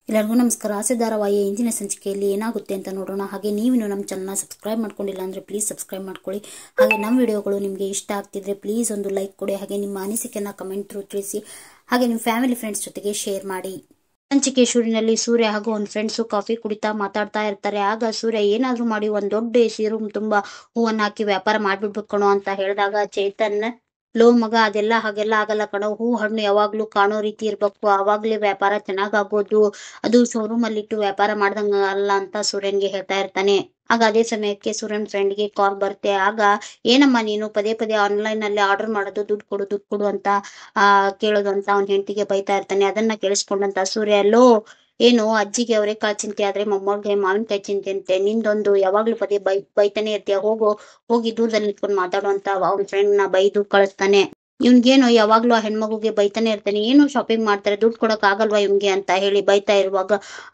ಎಲ್ಲರಿಗೂ ನಮಸ್ಕಾರ. ಆಸೆ ಧಾರಾವಾಹಿಯ ಇಂದಿನ ಸಂಚಿಕೆಯಲ್ಲಿ ಏನಾಗುತ್ತೆ ಅಂತ ನೋಡೋಣ. ಹಾಗೆ ನೀವಿನ್ನು ನಮ್ಮ ಚಾನಲ್ನ ಸಬ್ಸ್ಕ್ರೈಬ್ ಮಾಡ್ಕೊಂಡಿಲ್ಲ ಅಂದರೆ ಪ್ಲೀಸ್ ಸಬ್ಸ್ಕ್ರೈಬ್ ಮಾಡ್ಕೊಳ್ಳಿ. ಹಾಗೆ ನಮ್ಮ ವಿಡಿಯೋಗಳು ನಿಮಗೆ ಇಷ್ಟ ಆಗ್ತಿದ್ರೆ ಪ್ಲೀಸ್ ಒಂದು ಲೈಕ್ ಕೊಡಿ. ಹಾಗೆ ನಿಮ್ಮ ಅನಿಸಿಕೆಯನ್ನು ಕಮೆಂಟ್ ಥ್ರೂ ತಿಳಿಸಿ. ಹಾಗೆ ನಿಮ್ಮ ಫ್ಯಾಮಿಲಿ ಫ್ರೆಂಡ್ಸ್ ಜೊತೆಗೆ ಶೇರ್ ಮಾಡಿ. ಸಂಚಿಕೆ ಶುರುವಿನಲ್ಲಿ ಸೂರ್ಯ ಹಾಗೂ ಒಂದು ಫ್ರೆಂಡ್ಸು ಕಾಫಿ ಕುಡಿತಾ ಮಾತಾಡ್ತಾ ಇರ್ತಾರೆ. ಆಗ ಸೂರ್ಯ ಏನಾದ್ರೂ ಮಾಡಿ ಒಂದು ದೊಡ್ಡ ರೂಮ್ ತುಂಬಾ ಹೂವನ್ನ ಹಾಕಿ ವ್ಯಾಪಾರ ಮಾಡ್ಬಿಡ್ಬೇಕು ಕಣೋ ಅಂತ ಹೇಳಿದಾಗ ಚೇತನ್, ಲೋ ಮಗ, ಅದೆಲ್ಲ ಹಾಗೆಲ್ಲ ಆಗಲ್ಲ ಕಣೋ, ಹೂ ಹಣ್ಣು ಯಾವಾಗ್ಲೂ ಕಾಣೋ ರೀತಿ ಇರ್ಬೇಕು, ಆವಾಗ್ಲೇ ವ್ಯಾಪಾರ ಚೆನ್ನಾಗಾಗೋದು, ಅದು ಶೋರೂಮ್ ಅಲ್ಲಿ ಇಟ್ಟು ವ್ಯಾಪಾರ ಮಾಡ್ದಂಗ ಅಲ್ಲ ಅಂತ ಸೂರ್ಯನ್ಗೆ ಹೇಳ್ತಾ ಇರ್ತಾನೆ. ಆಗ ಅದೇ ಸಮಯಕ್ಕೆ ಸೂರ್ಯನ್ ಫ್ರೆಂಡ್ಗೆ ಕಾಲ್ ಬರುತ್ತೆ. ಆಗ ಏನಮ್ಮ ನೀನು ಪದೇ ಪದೇ ಆನ್ಲೈನ್ ಅಲ್ಲಿ ಆರ್ಡರ್ ಮಾಡೋದು, ದುಡ್ಡು ಕೊಡು ಅಂತ ಕೇಳೋದು ಅಂತ ಅವ್ನ ಹೆಂಡತಿಗೆ ಬೈತಾ ಇರ್ತಾನೆ. ಅದನ್ನ ಕೇಳಿಸ್ಕೊಂಡಂತ ಸೂರ್ಯ, ಲೋ ಏನು ಅಜ್ಜಿಗೆ ಅವರೆಕಾಳು ಚಿಂತೆ ಆದ್ರೆ ಮೊಮ್ಮಗಳಿಗೆ ಮಾವಿನಕಾಯಿ ಚಿಂತೆ ಅಂತೆ, ನಿಂದೊಂದು ಯಾವಾಗ್ಲೂ ಪದೇ ಬೈತಾನೆ ಇರ್ತೀಯ, ಹೋಗಿ ದೂರದಲ್ಲಿ ನಿಂತ್ಕೊಂಡು ಮಾತಾಡು ಅಂತ ಅವ್ನ ಫ್ರೆಂಡ್ ನ ಬೈದು ಕಳಿಸ್ತಾನೆ. ಇವ್ನ್ಗೇನು ಯಾವಾಗ್ಲೂ ಆ ಹೆಣ್ಮಗುಗೆ ಬೈತಾನೆ ಇರ್ತಾನೆ, ಏನು ಶಾಪಿಂಗ್ ಮಾಡ್ತಾರೆ, ದುಡ್ಡು ಕೊಡಕ್ ಆಗಲ್ವಾ ಇವ್ನ್ಗೆ ಅಂತ ಹೇಳಿ ಬೈತಾ ಇರುವಾಗ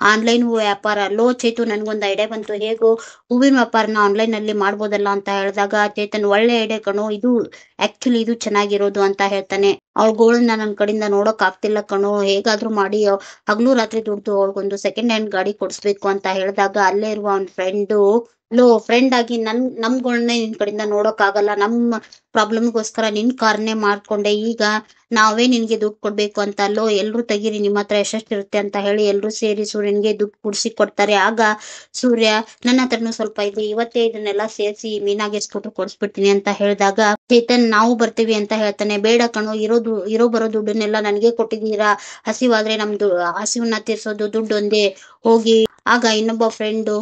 ಆನ್ಲೈನ್ ಹೂ ವ್ಯಾಪಾರ, ಲೋ ಚೇತು ನನ್ಗೊಂದು ಐಡಿಯಾ ಬಂತು, ಹೇಗೋ ಹೂವಿನ ವ್ಯಾಪಾರನ ಆನ್ಲೈನ್ ಅಲ್ಲಿ ಮಾಡ್ಬೋದಲ್ಲ ಅಂತ ಹೇಳಿದಾಗ ಚೇತನ್, ಒಳ್ಳೆ ಐಡಿಯಾ ಕಣೋ, ಇದು ಚೆನ್ನಾಗಿರೋದು ಅಂತ ಹೇಳ್ತಾನೆ. ಅವಳ ಗೋಳನ್ನ ನನ್ ಕಡೆಯಿಂದ ನೋಡಕ್ ಆಗ್ತಿಲ್ಲ ಕಣೋ, ಹೇಗಾದ್ರೂ ಮಾಡಿ ಹಗ್ಲು ರಾತ್ರಿ ದುಡ್ದು ಅವಳಿಗೊಂದು ಸೆಕೆಂಡ್ ಹ್ಯಾಂಡ್ ಗಾಡಿ ಕೊಡಿಸ್ಬೇಕು ಅಂತ ಹೇಳಿದಾಗ ಅಲ್ಲೇ ಇರುವ ಅವ್ನ ಫ್ರೆಂಡು, ಲೋ ಫ್ರೆಂಡ್ ಆಗಿ ನಮ್ಗಳನ್ನೇ ನಿನ್ ಕಡೆಯಿಂದ ನೋಡಕ್ ಆಗಲ್ಲ, ನಮ್ಮ ಪ್ರಾಬ್ಲಮ್ಗೋಸ್ಕರ ನಿನ್ ಕಾರ್ನೇ ಮಾಡ್ಕೊಂಡೆ, ಈಗ ನಾವೇ ನಿನ್ಗೆ ದುಡ್ಡು ಕೊಡ್ಬೇಕು ಅಂತ, ಲೋ ಎಲ್ರು ತೆಗೀರಿ ನಿಮ್ಮ ಹತ್ರ ಎಷ್ಟೆಷ್ಟಿರುತ್ತೆ ಅಂತ ಹೇಳಿ ಎಲ್ರು ಸೇರಿ ಸೂರ್ಯನ್ಗೆ ದುಡ್ಡು ಕುಡ್ಸಿ ಕೊಡ್ತಾರೆ. ಆಗ ಸೂರ್ಯ, ನನ್ನ ಹತ್ರನು ಸ್ವಲ್ಪ ಇದೆ, ಇವತ್ತೇ ಇದನ್ನೆಲ್ಲ ಸೇರಿಸಿ ಮೀನಾಗೆ ಸ್ಕೂಟರ್ ಕೊಡಿಸ್ಬಿಡ್ತೀನಿ ಅಂತ ಹೇಳಿದಾಗ ಚೇತನ್, ನಾವು ಬರ್ತೀವಿ ಅಂತ ಹೇಳ್ತಾನೆ. ಬೇಡ ಕಣೋ, ಬರೋ ದುಡ್ಡನ್ನೆಲ್ಲ ನನಗೆ ಕೊಟ್ಟಿದ್ದೀರಾ, ಹಸಿವಾದ್ರೆ ನಮ್ದು ಹಸಿವನ್ನ ತೀರ್ಸೋದು ದುಡ್ಡು ಒಂದೇ, ಹೋಗಿ. ಆಗ ಇನ್ನೊಬ್ಬ ಫ್ರೆಂಡು,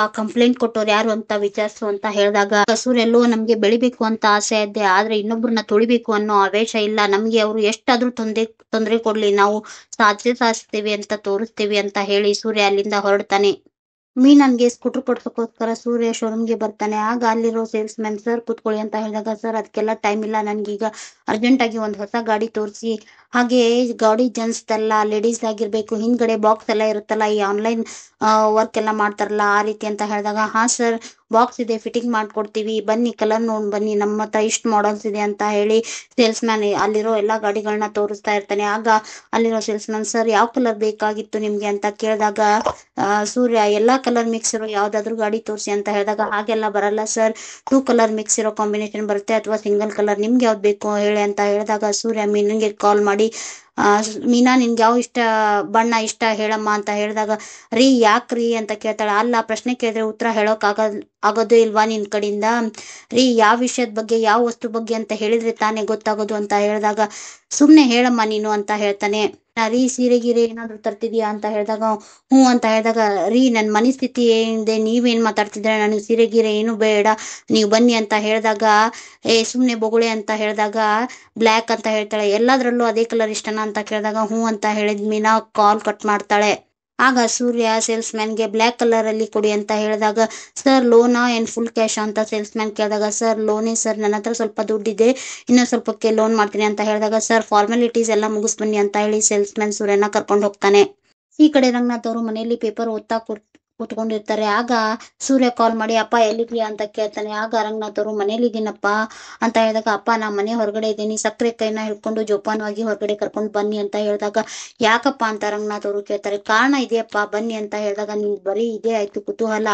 ಆ ಕಂಪ್ಲೇಂಟ್ ಕೊಟ್ಟವ್ರು ಯಾರು ಅಂತ ವಿಚಾರಿಸು ಅಂತ ಹೇಳಿದಾಗ ಸೂರ್ಯ, ನಮ್ಗೆ ಬೆಳಿಬೇಕು ಅಂತ ಆಸೆ ಇದೆ, ಆದ್ರೆ ಇನ್ನೊಬ್ರನ್ನ ತೊಳಿಬೇಕು ಅನ್ನೋ ಆವೇಶ ಇಲ್ಲ ನಮ್ಗೆ, ಅವ್ರು ಎಷ್ಟಾದ್ರೂ ತೊಂದ್ರೆ ಕೊಡ್ಲಿ, ನಾವು ಸಾಧಿಸ್ತೀವಿ ಅಂತ ತೋರಿಸ್ತೀವಿ ಅಂತ ಹೇಳಿ ಸೂರ್ಯ ಅಲ್ಲಿಂದ ಹೊರಡ್ತಾನೆ. ಮೀನನ್ಗೆ ಸ್ಕೂಟರ್ ಕೊಡ್ಸೋಕೋಸ್ಕರ ಸೂರ್ಯ ಶೋರೂಮ್ಗೆ ಬರ್ತಾನೆ. ಆಗ ಅಲ್ಲಿರೋ ಸೇಲ್ಸ್ ಮ್ಯಾನ್, ಸರ್ ಕೂತ್ಕೊಳ್ಳಿ ಅಂತ ಹೇಳಿದಾಗ, ಸರ್ ಅದಕ್ಕೆಲ್ಲ ಟೈಮ್ ಇಲ್ಲ, ನನ್ಗೀಗ ಅರ್ಜೆಂಟ್ ಆಗಿ ಒಂದು ಹೊಸ ಗಾಡಿ ತೋರಿಸಿ, ಹಾಗೆ ಗಾಡಿ ಜೆಂಟ್ಸ್ ಎಲ್ಲ ಲೇಡೀಸ್ ಆಗಿರ್ಬೇಕು, ಹಿಂದ್ಗಡೆ ಬಾಕ್ಸ್ ಎಲ್ಲ ಇರುತ್ತಲ್ಲ, ಈ ಆನ್ಲೈನ್ ವರ್ಕ್ ಎಲ್ಲ ಮಾಡ್ತಾರಲ್ಲ ಆ ರೀತಿ ಅಂತ ಹೇಳಿದಾಗ, ಹಾ ಸರ್ ಬಾಕ್ಸ್ ಇದೆ, ಫಿಟ್ಟಿಂಗ್ ಮಾಡ್ಕೊಡ್ತೀವಿ, ಬನ್ನಿ ಕಲರ್ ನೋಡ್ ಬನ್ನಿ, ನಮ್ಮ ಹತ್ರ ಇಷ್ಟು ಮಾಡಲ್ಸ್ ಇದೆ ಅಂತ ಹೇಳಿ ಸೇಲ್ಸ್ ಮ್ಯಾನ್ ಅಲ್ಲಿರೋ ಎಲ್ಲಾ ಗಾಡಿಗಳನ್ನ ತೋರಿಸ್ತಾ ಇರ್ತಾನೆ. ಆಗ ಅಲ್ಲಿರೋ ಸೇಲ್ಸ್ ಮ್ಯಾನ್, ಸರ್ ಯಾವ ಕಲರ್ ಬೇಕಾಗಿತ್ತು ನಿಮ್ಗೆ ಅಂತ ಕೇಳಿದಾಗ ಸೂರ್ಯ, ಎಲ್ಲಾ ಕಲರ್ ಮಿಕ್ಸ್ ಇರೋ ಯಾವ್ದಾದ್ರು ಗಾಡಿ ತೋರಿಸಿ ಅಂತ ಹೇಳಿದಾಗ, ಹಾಗೆಲ್ಲ ಬರಲ್ಲ ಸರ್, 2 ಕಲರ್ ಮಿಕ್ಸ್ ಇರೋ ಕಾಂಬಿನೇಷನ್ ಬರುತ್ತೆ, ಅಥವಾ ಸಿಂಗಲ್ ಕಲರ್, ನಿಮ್ಗೆ ಯಾವ್ದು ಬೇಕು ಹೇಳಿ ಅಂತ ಹೇಳಿದಾಗ ಸೂರ್ಯ ಮೀನಿಗೆ ಕಾಲ್ ಮಾಡಿ, ಮೀನಾ ನಿನ್ಗೆ ಯಾವ ಬಣ್ಣ ಇಷ್ಟ ಹೇಳಮ್ಮ ಅಂತ ಹೇಳಿದಾಗ, ರೀ ಯಾಕ್ರಿ ಅಂತ ಕೇಳ್ತಾಳೆ. ಅಲ್ಲ, ಪ್ರಶ್ನೆ ಕೇಳಿದ್ರೆ ಉತ್ತರ ಹೇಳೋಕ್ ಆಗೋದೇ ಇಲ್ವಾ ನಿನ್ ಕಡೆಯಿಂದ, ರೀ ಯಾವ ವಿಷಯದ ಬಗ್ಗೆ, ಯಾವ ವಸ್ತು ಬಗ್ಗೆ ಅಂತ ಹೇಳಿದ್ರೆ ತಾನೇ ಗೊತ್ತಾಗೋದು ಅಂತ ಹೇಳಿದಾಗ, ಸುಮ್ನೆ ಹೇಳಮ್ಮ ನೀನು ಅಂತ ಹೇಳ್ತಾನೆ. ರೀ ಸೀರೆ ಗೀರೆ ಏನಾದ್ರು ತರ್ತಿದ್ಯಾ ಅಂತ ಹೇಳಿದಾಗ, ಹ್ಞೂ ಅಂತ ಹೇಳಿದಾಗ, ರೀ ನನ್ ಮನಸ್ಥಿತಿ ಏನಿದೆ, ನೀವೇನ್ ಮಾತಾಡ್ತಿದ್ರೆ, ನನಗೆ ಸೀರೆ ಗೀರೆ ಏನು ಬೇಡ, ನೀವು ಬನ್ನಿ ಅಂತ ಹೇಳಿದಾಗ, ಸುಮ್ನೆ ಬೊಗುಳೆ ಅಂತ ಹೇಳಿದಾಗ ಬ್ಲ್ಯಾಕ್ ಅಂತ ಹೇಳ್ತಾಳೆ. ಎಲ್ಲದ್ರಲ್ಲೂ ಅದೇ ಕಲರ್ ಇಷ್ಟನಾ ಅಂತ ಕೇಳಿದಾಗ ಹ್ಞೂ ಅಂತ ಹೇಳಿದ್ ಮೀನಾ ಕಾಲ್ ಕಟ್ ಮಾಡ್ತಾಳೆ. ಆಗ ಸೂರ್ಯ ಸೇಲ್ಸ್ ಮ್ಯಾನ್ಗೆ ಬ್ಲ್ಯಾಕ್ ಕಲರ್ ಅಲ್ಲಿ ಕೊಡಿ ಅಂತ ಹೇಳಿದಾಗ, ಸರ್ ಲೋನಾ ಏನ್ ಫುಲ್ ಕ್ಯಾಶ್ ಅಂತ ಸೇಲ್ಸ್ ಮ್ಯಾನ್ ಕೇಳಿದಾಗ, ಸರ್ ಲೋನೇ ಸರ್, ನನ್ನ ಹತ್ರ ಸ್ವಲ್ಪ ದುಡ್ಡಿದೆ, ಇನ್ನೂ ಸ್ವಲ್ಪಕ್ಕೆ ಲೋನ್ ಮಾಡ್ತೀನಿ ಅಂತ ಹೇಳಿದಾಗ, ಸರ್ ಫಾರ್ಮಾಲಿಟೀಸ್ ಎಲ್ಲ ಮುಗಿಸ್ ಬನ್ನಿ ಅಂತ ಹೇಳಿ ಸೇಲ್ಸ್ ಮ್ಯಾನ್ ಸೂರ್ಯನ ಕರ್ಕೊಂಡು ಹೋಗ್ತಾನೆ. ಈ ಕಡೆ ರಂಗನಾಥ್ ಅವರು ಮನೆಯಲ್ಲಿ ಪೇಪರ್ ಓದ್ತಾ ಕೂತ್ಕೊಂಡಿರ್ತಾರೆ. ಆಗ ಸೂರ್ಯ ಕಾಲ್ ಮಾಡಿ, ಅಪ್ಪ ಎಲ್ಲಿದ್ಯಾ ಅಂತ ಕೇಳ್ತಾನೆ. ಆಗ ರಂಗನಾಥ್ ಅವರು, ಮನೇಲಿ ಇದೀನಪ್ಪ ಅಂತ ಹೇಳಿದಾಗ, ಅಪ್ಪ ನಾ ಮನೆ ಹೊರಗಡೆ ಇದ್ದೀನಿ, ಸಕ್ಕರೆ ಕೈನ ಹಿಡ್ಕೊಂಡು ಜೋಪಾನವಾಗಿ ಹೊರಗಡೆ ಕರ್ಕೊಂಡು ಬನ್ನಿ ಅಂತ ಹೇಳಿದಾಗ, ಯಾಕಪ್ಪ ಅಂತ ರಂಗನಾಥ್ ಅವರು ಕೇಳ್ತಾರೆ. ಕಾರಣ ಇದೆಯಪ್ಪ ಬನ್ನಿ ಅಂತ ಹೇಳಿದಾಗ, ನಿನ್ ಬರೀ ಇದೇ ಆಯ್ತು ಕುತೂಹಲ,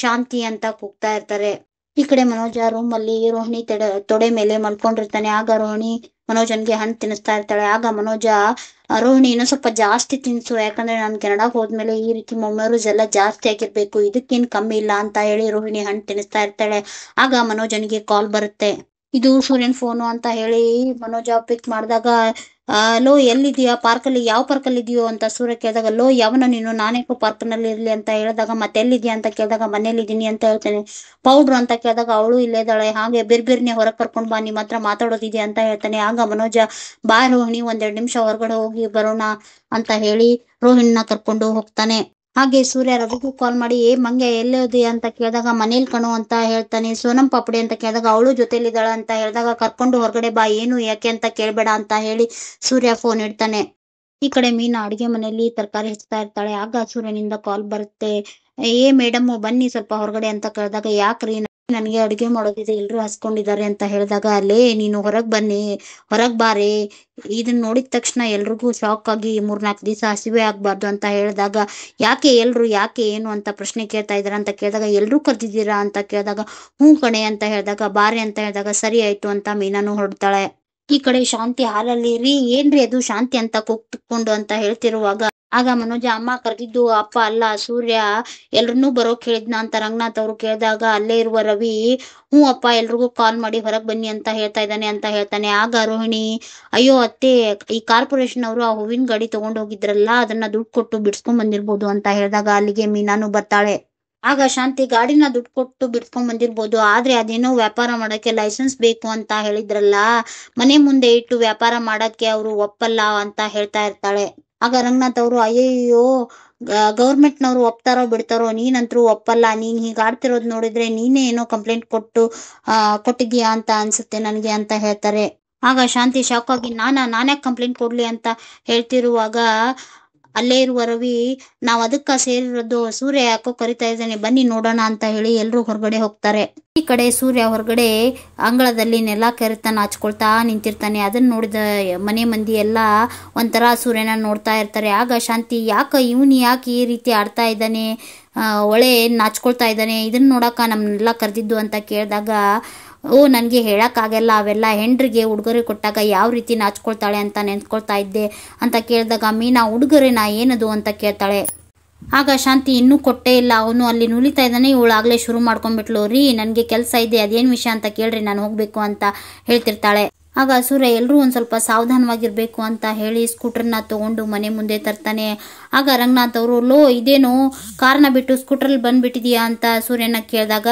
ಶಾಂತಿ ಅಂತ ಕೂಗ್ತಾ ಇರ್ತಾರೆ. ಈ ಕಡೆ ಮನೋಜ ರೂಮ್ ಅಲ್ಲಿ ರೋಹಿಣಿ ತೊಡೆ ಮೇಲೆ ಮಲ್ಕೊಂಡಿರ್ತಾನೆ. ಆಗ ರೋಹಿಣಿ ಮನೋಜನ್ಗೆ ಹಣ್ಣು ತಿನ್ನಿಸ್ತಾ ಇರ್ತಾಳೆ. ಆಗ ಮನೋಜ, ರೋಹಿಣಿ ಇನ್ನೂ ಸ್ವಲ್ಪ ಜಾಸ್ತಿ ತಿನ್ಸು, ಯಾಕಂದ್ರೆ ನಾನು ಕೆನಡಾಗ್ ಹೋದ್ಮೇಲೆ ಈ ರೀತಿ ಮೆಮೊರೀಸ್ ಎಲ್ಲ ಜಾಸ್ತಿ ಆಗಿರ್ಬೇಕು, ಇದಕ್ಕೇನ್ ಕಮ್ಮಿ ಇಲ್ಲ ಅಂತ ಹೇಳಿ ರೋಹಿಣಿ ಹಣ್ಣು ತಿನ್ನಿಸ್ತಾ ಇರ್ತಾಳೆ. ಆಗ ಮನೋಜನ್ಗೆ ಕಾಲ್ ಬರುತ್ತೆ. ಇದು ಸೂರ್ಯನ್ ಫೋನು ಅಂತ ಹೇಳಿ ಮನೋಜ ಪಿಕ್ ಮಾಡಿದಾಗ, ಲೋ ಎಲ್ಲಿದೀಯಾ, ಪಾರ್ಕಲ್ಲಿ, ಯಾವ ಪಾರ್ಕಲ್ಲಿ ಇದೆಯೋ ಅಂತ ಸೂರ್ಯ ಕೇಳಿದಾಗ, ಲೋ ಯಾವನ ನೀನು, ನಾನೇಕೋ ಪಾರ್ಕ್ನಲ್ಲಿ ಇರ್ಲಿ ಅಂತ ಹೇಳಿದಾಗ, ಮತ್ತೆ ಎಲ್ಲಿದ್ಯಾ ಅಂತ ಕೇಳಿದಾಗ, ಮನೇಲಿ ಇದೀನಿ ಅಂತ ಹೇಳ್ತೇನೆ. ಪೌಡ್ರು ಅಂತ ಕೇಳಿದಾಗ, ಅವಳು ಇಲ್ಲೇ ಇದ್ದಾಳೆ, ಹಾಗೆ ಬಿರ್ಬಿರ್ನೆ ಹೊರಗೆ ಕರ್ಕೊಂಡ್ ಬಾ, ನಿಮ್ಮ ಹತ್ರ ಮಾತಾಡೋದಿದೆ ಅಂತ ಹೇಳ್ತಾನೆ. ಆಗ ಮನೋಜ, ಬಾ ರೋಹಿಣಿ, 1-2 ನಿಮಿಷ ಹೊರಗಡೆ ಹೋಗಿ ಬರೋಣ ಅಂತ ಹೇಳಿ ರೋಹಿಣಿನ ಕರ್ಕೊಂಡು ಹೋಗ್ತಾನೆ. ಹಾಗೆ ಸೂರ್ಯ ರಘುಗೂ ಕಾಲ್ ಮಾಡಿ, ಮಂಗ್ಯ ಎಲ್ಲೋದಿ ಅಂತ ಕೇಳಿದಾಗ, ಮನೇಲಿ ಕಣು ಅಂತ ಹೇಳ್ತಾನೆ. ಸೋನಂ ಪಾಪಡಿ ಅಂತ ಕೇಳಿದಾಗ, ಅವಳು ಜೊತೆಲಿದ್ದಾಳ ಅಂತ ಹೇಳಿದಾಗ, ಕರ್ಕೊಂಡು ಹೊರಗಡೆ ಬಾ, ಏನು ಯಾಕೆ ಅಂತ ಕೇಳ್ಬೇಡ ಅಂತ ಹೇಳಿ ಸೂರ್ಯ ಫೋನ್ ಇಡ್ತಾನೆ. ಈ ಕಡೆ ಮೀನಾ ಅಡಿಗೆ ಮನೆಯಲ್ಲಿ ತರಕಾರಿ ಹೆಚ್ಚುತ್ತಾ ಇರ್ತಾಳೆ. ಆಗ ಸೂರ್ಯನಿಂದ ಕಾಲ್ ಬರುತ್ತೆ. ಮೇಡಮ್ ಬನ್ನಿ ಸ್ವಲ್ಪ ಹೊರಗಡೆ ಅಂತ ಕೇಳಿದಾಗ, ಯಾಕ್ರಿ ನನಗೆ ಅಡುಗೆ ಮಾಡೋದಿದೆ, ಎಲ್ರು ಹಸ್ಕೊಂಡಿದ್ದಾರೆ ಅಂತ ಹೇಳಿದಾಗ, ಅಲ್ಲೇ ನೀನು ಹೊರಗ್ ಬಾರೆ. ಇದನ್ನ ನೋಡಿದ ತಕ್ಷಣ ಎಲ್ರಿಗೂ ಶಾಕ್ ಆಗಿ 3-4 ದಿವಸ ಹಸಿವೆ ಆಗ್ಬಾರ್ದು ಅಂತ ಹೇಳಿದಾಗ, ಯಾಕೆ ಏನು ಅಂತ ಪ್ರಶ್ನೆ ಕೇಳ್ತಾ ಇದಾರೆ ಅಂತ ಕೇಳಿದಾಗ, ಎಲ್ರೂ ಕರ್ದಿದ್ದೀರಾ ಅಂತ ಕೇಳಿದಾಗ, ಹ್ಞೂ ಕಣೆ ಅಂತ ಹೇಳಿದಾಗ, ಬಾರೆ ಅಂತ ಹೇಳಿದಾಗ ಸರಿ ಆಯ್ತು ಅಂತ ಮೀನಾನು ಹೊರಡ್ತಾಳೆ. ಈ ಕಡೆ ಶಾಂತಿ ಹಾಲಲ್ಲಿ, ರೀ ಏನ್ರಿ ಅದು ಶಾಂತಿ ಅಂತ ಕೂತ್ಕೊಂಡು ಅಂತ ಹೇಳ್ತಿರುವಾಗ, ಆಗ ಮನೋಜ, ಅಮ್ಮ ಕರೆದಿದ್ದು ಅಪ್ಪ ಅಲ್ಲ ಸೂರ್ಯ, ಎಲ್ರನ್ನೂ ಬರೋಕ್ ಹೇಳಿದ್ನ ಅಂತ ರಂಗನಾಥ್ ಅವ್ರು ಕೇಳಿದಾಗ, ಅಲ್ಲೇ ಇರುವ ರವಿ, ಹ್ಞೂ ಅಪ್ಪ ಎಲ್ರಿಗೂ ಕಾಲ್ ಮಾಡಿ ಹೊರಗ್ ಬನ್ನಿ ಅಂತ ಹೇಳ್ತಾ ಇದ್ದಾನೆ ಅಂತ ಹೇಳ್ತಾನೆ. ಆಗ ರೋಹಿಣಿ, ಅಯ್ಯೋ ಅತ್ತೆ, ಈ ಕಾರ್ಪೊರೇಷನ್ ಅವರು ಆ ಹೂವಿನ ಗಾಡಿ ತಗೊಂಡ್ ಹೋಗಿದ್ರಲ್ಲ, ಅದನ್ನ ದುಡ್ಡು ಕೊಟ್ಟು ಬಿಡ್ಸ್ಕೊಂಡ್ ಬಂದಿರ್ಬೋದು ಅಂತ ಹೇಳಿದಾಗ, ಅಲ್ಲಿಗೆ ಮೀನಾನು ಬರ್ತಾಳೆ. ಆಗ ಶಾಂತಿ, ಗಾಡಿನ ದುಡ್ಡು ಕೊಟ್ಟು ಬಿಡ್ಸ್ಕೊಂಡ್ ಬಂದಿರ್ಬೋದು, ಆದ್ರೆ ಅದೇನೋ ವ್ಯಾಪಾರ ಮಾಡಕ್ಕೆ ಲೈಸೆನ್ಸ್ ಬೇಕು ಅಂತ ಹೇಳಿದ್ರಲ್ಲ, ಮನೆ ಮುಂದೆ ಇಟ್ಟು ವ್ಯಾಪಾರ ಮಾಡಕ್ಕೆ ಅವರು ಒಪ್ಪಲ್ಲ ಅಂತ ಹೇಳ್ತಾ ಇರ್ತಾಳೆ. ಆಗ ರಂಗನಾಥ್ ಅವರು, ಅಯ್ಯಯ್ಯೋ, ಗೌರ್ಮೆಂಟ್ನವ್ರು ಒಪ್ತಾರೋ ಬಿಡ್ತಾರೋ, ನೀನಂತರೂ ಒಪ್ಪಲ್ಲ, ನೀನ್ ಹೀಗೆ ಆಡ್ತಿರೋದು ನೋಡಿದ್ರೆ ನೀನೇ ಏನೋ ಕಂಪ್ಲೇಂಟ್ ಕೊಟ್ಟಿದ್ಯಾ ಅಂತ ಅನ್ಸುತ್ತೆ ನನಗೆ ಅಂತ ಹೇಳ್ತಾರೆ. ಆಗ ಶಾಂತಿ ಶಾಕ್ ಆಗಿ, ನಾನೇ ಕಂಪ್ಲೇಂಟ್ ಕೊಡ್ಲಿ ಅಂತ ಹೇಳ್ತಿರುವಾಗ, ಅಲ್ಲೇ ಇರುವ ರವಿ, ನಾವ್ ಅದಕ್ಕ ಸೇರಿರೋದು, ಸೂರ್ಯ ಯಾಕೋ ಕರಿತಾ ಇದ್ದಾನೆ, ಬನ್ನಿ ನೋಡೋಣ ಅಂತ ಹೇಳಿ ಎಲ್ರು ಹೊರಗಡೆ ಹೋಗ್ತಾರೆ. ಈ ಕಡೆ ಸೂರ್ಯ ಹೊರಗಡೆ ಅಂಗಳದಲ್ಲಿ ನೆಲ ಕೆರೆತ ನಾಚ್ಕೊಳ್ತಾ ನಿಂತಿರ್ತಾನೆ. ಅದನ್ನ ನೋಡಿದ ಮನೆ ಮಂದಿ ಎಲ್ಲ ಒಂಥರ ಸೂರ್ಯನ ನೋಡ್ತಾ ಇರ್ತಾರೆ. ಆಗ ಶಾಂತಿ, ಯಾಕೆ ಈ ರೀತಿ ಆಡ್ತಾ ಇದ್ದಾನೆ, ಒಳ್ಳೆ ನಾಚ್ಕೊಳ್ತಾ ಇದ್ದಾನೆ, ಇದನ್ನ ನೋಡಕ ನಮ್ಮನ್ನೆಲ್ಲ ಕರೆದಿದ್ದು ಅಂತ ಕೇಳಿದಾಗ, ನನಗೆ ಹೇಳಕ್ಕಾಗಲ್ಲ, ಅವೆಲ್ಲ ಹೆಂಡ್ರಿಗೆ ಉಡುಗೊರೆ ಕೊಟ್ಟಾಗ ಯಾವ ರೀತಿ ನಾಚ್ಕೊಳ್ತಾಳೆ ಅಂತ ನೆನ್ಸ್ಕೊಳ್ತಾ ಇದ್ದೆ ಅಂತ ಕೇಳಿದಾಗ, ಮೀನಾ, ಉಡುಗೊರೆನಾ ಏನದು ಅಂತ ಕೇಳ್ತಾಳೆ. ಆಗ ಶಾಂತಿ, ಇನ್ನೂ ಕೊಟ್ಟೇ ಇಲ್ಲ, ಅವನು ಅಲ್ಲಿ ನುಲಿತಾ ಇದ್ದಾನೆ, ಇವಳಾಗ್ಲೇ ಶುರು ಮಾಡ್ಕೊಂಡ್ಬಿಟ್ಲು, ರೀ ನನಗೆ ಕೆಲಸ ಇದೆ, ಅದೇನು ವಿಷಯ ಅಂತ ಕೇಳ್ರಿ, ನಾನು ಹೋಗ್ಬೇಕು ಅಂತ ಹೇಳ್ತಿರ್ತಾಳೆ. ಆಗ ಸೂರ್ಯ, ಎಲ್ರೂ ಒಂದ್ ಸ್ವಲ್ಪ ಸಾವಧಾನವಾಗಿರ್ಬೇಕು ಅಂತ ಹೇಳಿ ಸ್ಕೂಟರ್ನ ತಗೊಂಡು ಮನೆ ಮುಂದೆ ತರ್ತಾನೆ. ಆಗ ರಂಗನಾಥ್ ಅವರು, ಇದೇನು ಕಾರ್ನ ಬಿಟ್ಟು ಸ್ಕೂಟರ್ಲ್ಲಿ ಬಂದ್ಬಿಟ್ಟಿದೀಯಾ ಅಂತ ಸೂರ್ಯನ ಕೇಳಿದಾಗ,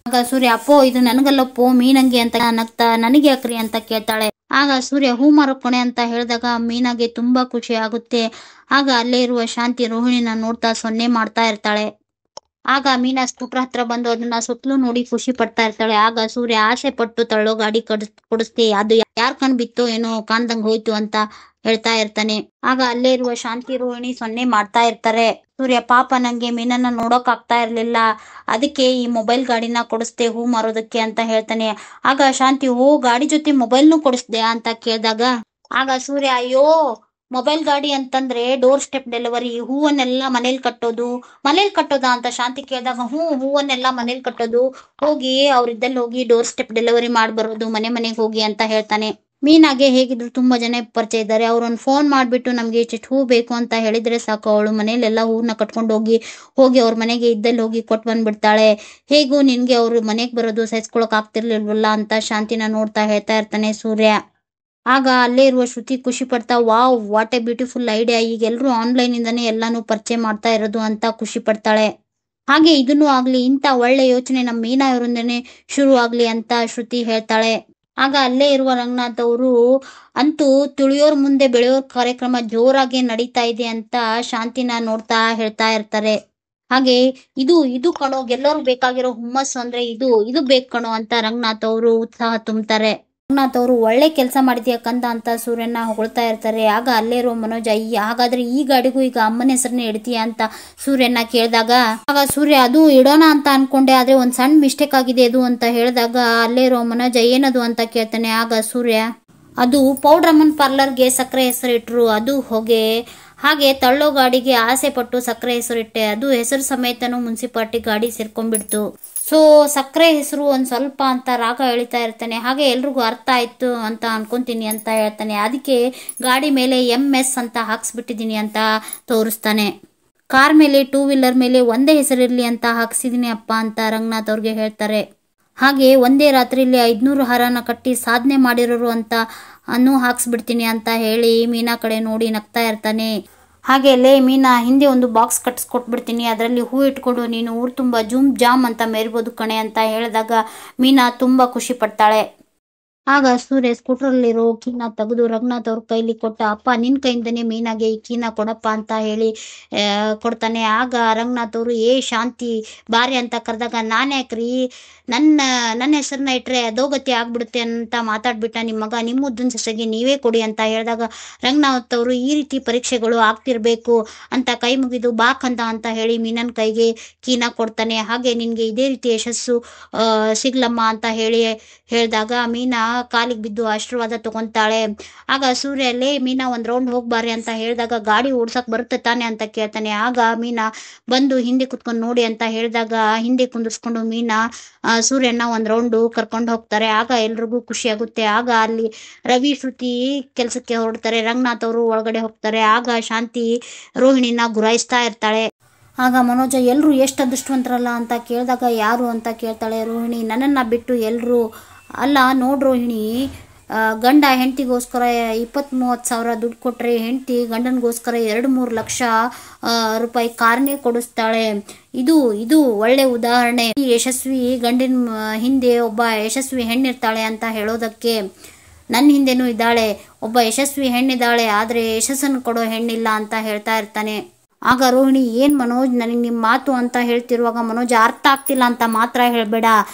ಆಗ ಸೂರ್ಯ, ಅಪ್ಪೋ ಇದು ನನಗಲ್ಲಪ್ಪೋ ಮೀನಂಗೆ ಅಂತ ನಗ್ತಾ, ನನಗೆ ಯಾಕ್ರಿ ಅಂತ ಕೇಳ್ತಾಳೆ. ಆಗ ಸೂರ್ಯ, ಹೂ ಮಾರೋಕೊಣೆ ಅಂತ ಹೇಳಿದಾಗ ಮೀನಾಗೆ ತುಂಬಾ ಖುಷಿ ಆಗುತ್ತೆ. ಆಗ ಅಲ್ಲೇ ಇರುವ ಶಾಂತಿ ರೋಹಿಣಿನ ನೋಡ್ತಾ ಸೊನ್ನೆ ಮಾಡ್ತಾ ಇರ್ತಾಳೆ. ಆಗ ಮೀನಾ ಸ್ಕೂಟರ್ ಹತ್ರ ಬಂದು ಅದನ್ನ ಸುತ್ತಲೂ ನೋಡಿ ಖುಷಿ ಪಡ್ತಾ ಇರ್ತಾಳೆ. ಆಗ ಸೂರ್ಯ, ಆಸೆ ಪಟ್ಟು ತಳ್ಳೋ ಗಾಡಿ ಕೊಡಿಸ್ತೆ, ಅದು ಯಾರ್ ಕಣ್ ಬಿತ್ತೋ ಏನೋ ಕಾಣ್ದಂಗ್ ಹೋಯ್ತು ಅಂತ ಹೇಳ್ತಾ ಇರ್ತಾನೆ. ಆಗ ಅಲ್ಲೇ ಇರುವ ಶಾಂತಿ ರೋಹಿಣಿ ಸೊನ್ನೆ ಮಾಡ್ತಾ ಇರ್ತಾರೆ. ಸೂರ್ಯ, ಪಾಪ ನಂಗೆ ಮೀನನ್ನ ನೋಡೋಕ್ ಆಗ್ತಾ ಇರ್ಲಿಲ್ಲ, ಅದಕ್ಕೆ ಈ ಮೊಬೈಲ್ ಗಾಡಿನ ಕೊಡಿಸ್ದೆ ಹೂ ಮಾರೋದಕ್ಕೆ ಅಂತ ಹೇಳ್ತಾನೆ. ಆಗ ಶಾಂತಿ, ಗಾಡಿ ಜೊತೆ ಮೊಬೈಲ್ನು ಕೊಡಿಸ್ದೆ ಅಂತ ಕೇಳಿದಾಗ, ಆಗ ಸೂರ್ಯ, ಅಯ್ಯೋ, ಮೊಬೈಲ್ ಗಾಡಿ ಅಂತಂದ್ರೆ ಡೋರ್ ಸ್ಟೆಪ್ ಡೆಲಿವರಿ, ಹೂವನ್ನೆಲ್ಲ ಮನೇಲಿ ಕಟ್ಟೋದಾ ಅಂತ ಶಾಂತಿ ಕೇಳಿದಾಗ, ಹೂವನ್ನೆಲ್ಲ ಮನೇಲಿ ಕಟ್ಟೋದು, ಹೋಗಿ ಅವ್ರಿದ್ದಲ್ಲಿ ಹೋಗಿ ಡೋರ್ ಸ್ಟೆಪ್ ಡೆಲಿವರಿ ಮಾಡ್ಬರೋದು, ಮನೆಗೆ ಹೋಗಿ ಅಂತ ಹೇಳ್ತಾನೆ. ಮೀನಾಗೆ ಹೇಗಿದ್ರು ತುಂಬಾ ಜನ ಪರಿಚಯ ಇದ್ದಾರೆ, ಅವ್ರೊಂದು ಫೋನ್ ಮಾಡ್ಬಿಟ್ಟು ನಮ್ಗೆ ಇಷ್ಟು ಹೂ ಬೇಕು ಅಂತ ಹೇಳಿದ್ರೆ ಸಾಕು, ಅವಳು ಮನೇಲೆಲ್ಲ ಹೂವನ್ನ ಕಟ್ಕೊಂಡು ಹೋಗಿ ಅವ್ರ ಮನೆಗೆ ಇದ್ದಲ್ಲಿ ಹೋಗಿ ಕೊಟ್ಟು ಬಂದ್ಬಿಡ್ತಾಳೆ. ಹೇಗೂ ನಿನ್ಗೆ ಅವ್ರ ಮನೆಗೆ ಬರೋದು ಸಹಿಸ್ಕೊಳಕ್ ಆಗ್ತಿರ್ಲಿಲ್ವಲ್ಲ ಅಂತ ಶಾಂತಿನ ನೋಡ್ತಾ ಹೇಳ್ತಾ ಇರ್ತಾನೆ ಸೂರ್ಯ. ಆಗ ಅಲ್ಲೇ ಇರುವ ಶ್ರುತಿ ಖುಷಿ ಪಡ್ತಾ, wow, what A beautiful idea, ಈಗ ಎಲ್ರು ಆನ್ಲೈನ್ ಇಂದಾನೆ ಎಲ್ಲಾನು ಪರಿಚಯ ಮಾಡ್ತಾ ಇರೋದು ಅಂತ ಖುಷಿ ಪಡ್ತಾಳೆ. ಹಾಗೆ ಇದನ್ನು ಆಗ್ಲಿ, ಇಂತ ಒಳ್ಳೆ ಯೋಚನೆ ನಮ್ಮ ಮೀನಾ ಅವರಿಂದನೇ ಶುರು ಆಗ್ಲಿ ಅಂತ ಶ್ರುತಿ ಹೇಳ್ತಾಳೆ. ಆಗ ಅಲ್ಲೇ ಇರುವ ರಂಗನಾಥ್ ಅವರು, ಅಂತೂ ತುಳಿಯೋರ್ ಮುಂದೆ ಬೆಳೆಯೋರ್ ಕಾರ್ಯಕ್ರಮ ಜೋರಾಗಿ ನಡೀತಾ ಇದೆ ಅಂತ ಶಾಂತಿನ ನೋಡ್ತಾ ಹೇಳ್ತಾ ಇರ್ತಾರೆ. ಹಾಗೆ ಇದು ಕಣೋ, ಗೆಲ್ಲೋರ್ಗ್ ಬೇಕಾಗಿರೋ ಹುಮ್ಮಸ್ಸು ಅಂದ್ರೆ ಇದು ಬೇಕು ಕಣೋ ಅಂತ ರಂಗನಾಥ್ ಅವರು ಉತ್ಸಾಹ ತುಂಬ್ತಾರೆ. ರಂಗನಾಥ್ ಅವರು, ಒಳ್ಳೆ ಕೆಲಸ ಮಾಡಿದ್ಯಾ ಕಂದ ಅಂತ ಸೂರ್ಯನ ಹೊಗಳ್ತಾ ಇರ್ತಾರೆ. ಆಗ ಅಲ್ಲೇ ಇರೋ ಮನೋಜ, ಹಾಗಾದ್ರೆ ಈ ಗಾಡಿಗೂ ಈಗ ಅಮ್ಮನ ಹೆಸರನ್ನ ಇಡ್ತೀಯಾ ಅಂತ ಸೂರ್ಯನ ಕೇಳಿದಾಗ, ಆಗ ಸೂರ್ಯ, ಅದು ಇಡೋಣ ಅಂತ ಅನ್ಕೊಂಡೆ, ಆದ್ರೆ ಒಂದ್ ಸಣ್ಣ ಮಿಸ್ಟೇಕ್ ಆಗಿದೆ ಅದು ಅಂತ ಹೇಳಿದಾಗ, ಅಲ್ಲೇ ಇರೋ ಮನೋಜ, ಏನದು ಅಂತ ಕೇಳ್ತಾನೆ. ಆಗ ಸೂರ್ಯ, ಅದು ಪೌಡ್ರಮ್ಮನ್ ಪಾರ್ಲರ್ಗೆ ಸಕ್ಕರೆ ಹೆಸರಿಟ್ರು, ಅದು ಹೊಗೆ, ಹಾಗೆ ತಳ್ಳೋ ಗಾಡಿಗೆ ಆಸೆ ಪಟ್ಟು ಸಕ್ಕರೆ ಹೆಸರಿಟ್ಟೆ, ಅದು ಹೆಸರು ಸಮೇತನು ಮುನ್ಸಿಪಾಲಿಟಿ ಗಾಡಿ ಸೇರ್ಕೊಂಡ್ಬಿಡ್ತು. ಸೊ ಸಕ್ಕರೆ ಹೆಸರು ಒಂದ್ ಸ್ವಲ್ಪ ಅಂತ ರಾಗ ಎಳಿತಾ ಇರ್ತಾನೆ. ಹಾಗೆ ಎಲ್ರಿಗೂ ಅರ್ಥ ಆಯ್ತು ಅಂತ ಅನ್ಕೊಂತೀನಿ ಅಂತ ಹೇಳ್ತಾನೆ. ಅದಕ್ಕೆ ಗಾಡಿ ಮೇಲೆ MS ಅಂತ ಹಾಕ್ಸ್ಬಿಟ್ಟಿದೀನಿ ಅಂತ ತೋರಿಸ್ತಾನೆ. ಕಾರ್ ಮೇಲೆ 2 ವೀಲರ್ ಮೇಲೆ ಒಂದೇ ಹೆಸರಿರ್ಲಿ ಅಂತ ಹಾಕ್ಸಿದೀನಿ ಅಪ್ಪ ಅಂತ ರಂಗನಾಥ್ ಅವ್ರಿಗೆ ಹೇಳ್ತಾರೆ. ಹಾಗೆ ಒಂದೇ ರಾತ್ರಿಯಲ್ಲಿ 500 ಹಾರನ ಕಟ್ಟಿ ಸಾಧನೆ ಮಾಡಿರೋರು ಅಂತ ಹಾಕ್ಸ್ಬಿಡ್ತೀನಿ ಅಂತ ಹೇಳಿ ಮೀನಾ ಕಡೆ ನೋಡಿ ನಗ್ತಾ ಇರ್ತಾನೆ. ಹಾಗೆ ಮೀನಾ, ಹಿಂದೆ ಒಂದು ಬಾಕ್ಸ್ ಕಟ್ಸ್ಕೊಟ್ಬಿಡ್ತೀನಿ, ಅದರಲ್ಲಿ ಹೂ ಇಟ್ಕೊಂಡು ನೀನು ಊರು ತುಂಬ ಜೂಮ್ ಜಾಮ್ ಅಂತ ಮೆರಿಬೋದು ಕಣೆ ಅಂತ ಹೇಳಿದಾಗ ಮೀನಾ ತುಂಬಾ ಖುಷಿ ಪಡ್ತಾಳೆ. ಆಗ ಸೂರ್ಯ ಸ್ಕೂಟರಲ್ಲಿರೋ ಕೀನ ತೆಗೆದು ರಂಗನಾಥ್ ಅವ್ರ ಕೈಲಿ ಕೊಟ್ಟ. ಅಪ್ಪ ನಿನ್ ಕೈಯಿಂದನೇ ಮೀನಾಗೆ ಈ ಕೀನ ಕೊಡಪ್ಪ ಅಂತ ಹೇಳಿ ಕೊಡ್ತಾನೆ. ಆಗ ರಂಗನಾಥ್ ಅವರು ಶಾಂತಿ ಬಾರಿ ಅಂತ ಕರೆದಾಗ ನಾನ್ಯಾಕ್ರಿ ನನ್ನ ಹೆಸರನ್ನ ಇಟ್ರೆ ಅಧೋಗತಿ ಆಗ್ಬಿಡುತ್ತೆ ಅಂತ ಮಾತಾಡ್ಬಿಟ್ಟ ನಿಮ್ಮ ಮಗ, ನಿಮ್ಮ ಮುದ್ದಿನ ಸೊಸೆಗೆ ನೀವೇ ಕೊಡಿ ಅಂತ ಹೇಳಿದಾಗ ರಂಗನಾಥ್ ಅವರು ಈ ರೀತಿ ಪರೀಕ್ಷೆಗಳು ಆಗ್ತಿರ್ಬೇಕು ಅಂತ ಕೈ ಮುಗಿದು ಬಾ ಕಂದ ಅಂತ ಹೇಳಿ ಮೀನನ್ ಕೈಗೆ ಕೀನ ಕೊಡ್ತಾನೆ. ಹಾಗೆ ನಿನ್ಗೆ ಇದೇ ರೀತಿ ಯಶಸ್ಸು ಸಿಗ್ಲಮ್ಮ ಅಂತ ಹೇಳಿದಾಗ ಮೀನಾ ಕಾಲಿಗೆ ಬಿದ್ದು ಆಶೀರ್ವಾದ ತಗೊಂತಾಳೆ. ಆಗ ಸೂರ್ಯ ಅಲ್ಲೇ ಮೀನಾ ಒಂದ್ ರೌಂಡ್ ಹೋಗ್ಬಾರಿ ಅಂತ ಹೇಳಿದಾಗ ಗಾಡಿ ಓಡ್ಸಕ್ ಬರುತ್ತೆ ತಾನೆ ಅಂತ ಕೇಳ್ತಾನೆ. ಆಗ ಮೀನಾ ಬಂದು ಹಿಂದೆ ಕುತ್ಕೊಂಡು ನೋಡಿ ಅಂತ ಹೇಳಿದಾಗ ಹಿಂದೆ ಕುಂದಿರ್ಸ್ಕೊಂಡು ಮೀನಾ ಸೂರ್ಯನ ಒಂದ್ ರೌಂಡ್ ಕರ್ಕೊಂಡು ಹೋಗ್ತಾರೆ. ಆಗ ಎಲ್ರಿಗೂ ಖುಷಿ ಆಗುತ್ತೆ. ಆಗ ಅಲ್ಲಿ ರವಿ ಶ್ರುತಿ ಕೆಲ್ಸಕ್ಕೆ ಹೊರಡ್ತಾರೆ. ರಂಗನಾಥ್ ಅವರು ಒಳಗಡೆ ಹೋಗ್ತಾರೆ. ಆಗ ಶಾಂತಿ ರೋಹಿಣಿನ ಗುರಾಯಿಸ್ತಾ ಇರ್ತಾಳೆ. ಆಗ ಮನೋಜ ಎಲ್ರು ಎಷ್ಟು ಅದೃಷ್ಟವಂತರಲ್ಲ ಅಂತ ಕೇಳಿದಾಗ ಯಾರು ಅಂತ ಕೇಳ್ತಾಳೆ ರೋಹಿಣಿ. ನನ್ನನ್ನು ಬಿಟ್ಟು ಎಲ್ರು ಅಲ್ಲ ನೋಡ್ ರೋಹಿಣಿ, ಗಂಡ ಹೆಂಡತಿಗೋಸ್ಕರ 20-30 ಸಾವಿರ ದುಡ್ಡು ಕೊಟ್ಟರೆ ಹೆಂಡತಿ ಗಂಡನಿಗೋಸ್ಕರ 2-3 ಲಕ್ಷ ರೂಪಾಯಿ ಕಾರ್ನೇ ಕೊಡಿಸ್ತಾಳೆ. ಇದು ಒಳ್ಳೆ ಉದಾಹರಣೆ. ಈ ಯಶಸ್ವಿ ಗಂಡಿನ ಹಿಂದೆ ಒಬ್ಬ ಯಶಸ್ವಿ ಹೆಣ್ಣಿರ್ತಾಳೆ ಅಂತ ಹೇಳೋದಕ್ಕೆ ನನ್ನ ಹಿಂದೆನೂ ಇದ್ದಾಳೆ, ಒಬ್ಬ ಯಶಸ್ವಿ ಹೆಣ್ಣಿದ್ದಾಳೆ, ಆದರೆ ಯಶಸ್ಸನ್ನು ಕೊಡೋ ಹೆಣ್ಣಿಲ್ಲ ಅಂತ ಹೇಳ್ತಾ ಇರ್ತಾನೆ. ಆಗ ರೋಹಿಣಿ ಏನ್ ಮನೋಜ್ ನನಗೆ ನಿಮ್ಮ ಮಾತು ಅಂತ ಹೇಳ್ತಿರುವಾಗ ಮನೋಜ್ ಅರ್ಥ ಆಗ್ತಿಲ್ಲ ಅಂತ ಮಾತ್ರ ಹೇಳ್ಬೇಡ,